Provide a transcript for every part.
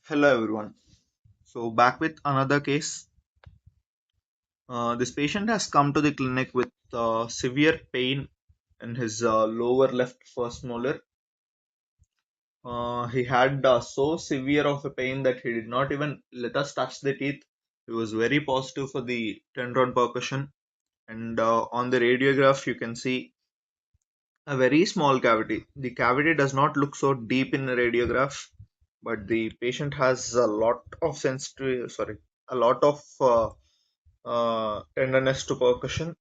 Hello everyone. So back with another case. This patient has come to the clinic with severe pain in his lower left first molar. He had so severe of a pain that he did not even let us touch the teeth. He was very positive for the tendon percussion, and on the radiograph you can see a very small cavity. The cavity does not look so deep in the radiograph, but the patient has a lot of a lot of tenderness to percussion,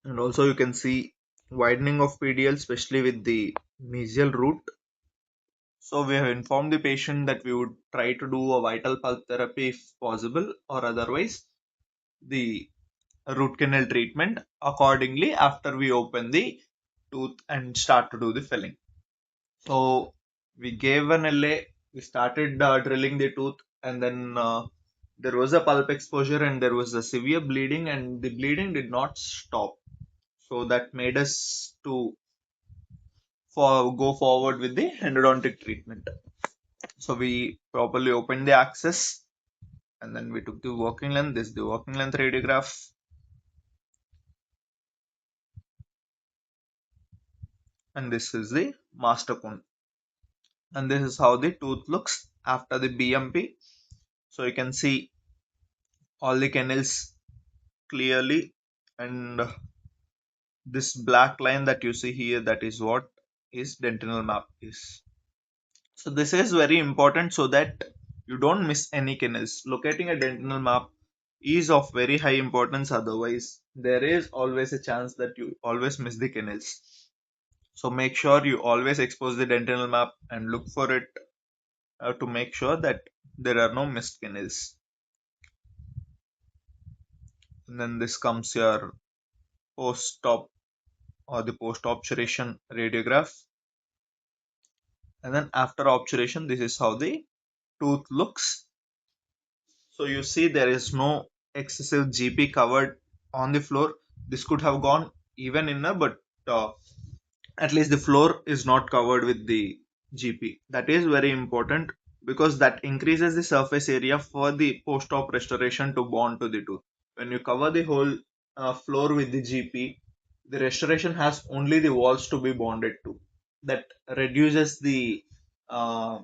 and also you can see widening of PDL, especially with the mesial root. So we have informed the patient that we would try to do a vital pulse therapy if possible, or otherwise the root canal treatment accordingly after we open the tooth and start to do the filling. So we gave an LA, we started drilling the tooth, and then there was a pulp exposure and there was a severe bleeding, and the bleeding did not stop. So that made us to go forward with the endodontic treatment. So we properly opened the access, and then we took the working length. This is the working length radiograph, and this is the master cone. And this is how the tooth looks after the BMP. So you can see all the canals clearly, and this black line that you see here, that is what is dentinal map is. So this is very important so that you don't miss any canals. Locating a dentinal map is of very high importance, otherwise there is always a chance that you always miss the canals. So make sure you always expose the dentinal map and look for it to make sure that there are no missed canals. And then this comes your post-op or the post-obturation radiograph. And then after obturation, this is how the tooth looks. So you see there is no excessive GP covered on the floor. This could have gone even inner, but at least the floor is not covered with the GP. That is very important because that increases the surface area for the post-op restoration to bond to the tooth. When you cover the whole floor with the GP, the restoration has only the walls to be bonded to. That reduces the uh,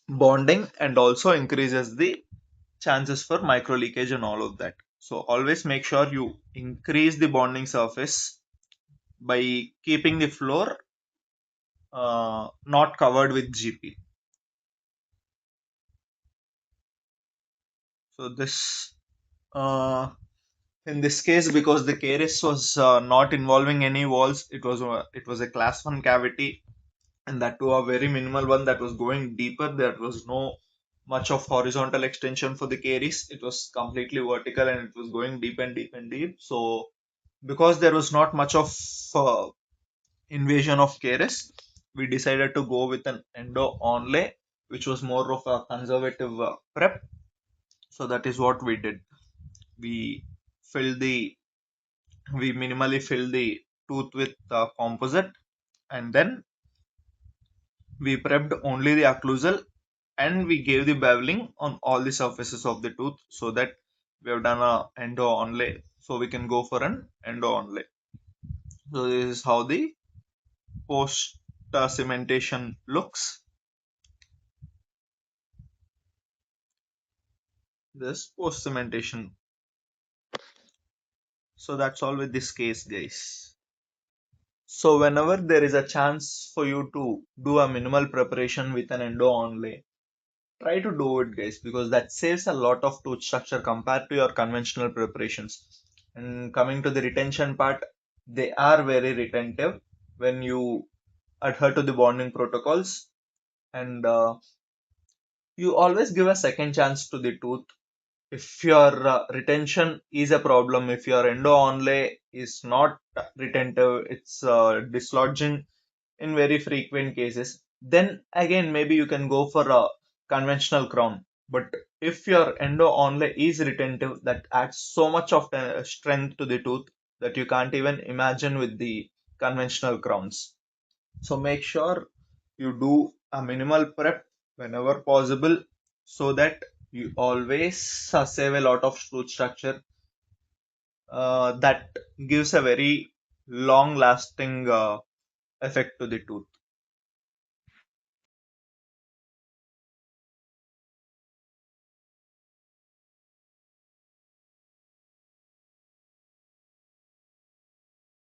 bonding and also increases the chances for micro leakage and all of that. So always make sure you increase the bonding surface by keeping the floor not covered with GP. So this in this case, because the caries was not involving any walls, it was a class 1 cavity, and that too a very minimal one that was going deeper. There was no much of horizontal extension for the caries. It was completely vertical and it was going deep and deep and deep. So because there was not much of uh, invasion of caries, we decided to go with an Endo Onlay, which was more of a conservative prep. So that is what we did. We filled the we minimally filled the tooth with composite, and then we prepped only the occlusal, and we gave the beveling on all the surfaces of the tooth, so that we have done a endo onlay, so we can go for an endo onlay. So this is how the post cementation looks. This post cementation. So that's all with this case, guys. So whenever there is a chance for you to do a minimal preparation with an endo onlay, try to do it, guys, because that saves a lot of tooth structure compared to your conventional preparations. And coming to the retention part, they are very retentive when you adhere to the bonding protocols, and you always give a second chance to the tooth. If your retention is a problem, if your endo onlay is not retentive, it's dislodging in very frequent cases, then again maybe you can go for a conventional crown. But if your endo onlay is retentive, that adds so much of strength to the tooth that you can't even imagine with the conventional crowns. So make sure you do a minimal prep whenever possible. so that you always save a lot of tooth structure. That gives a very long lasting effect to the tooth.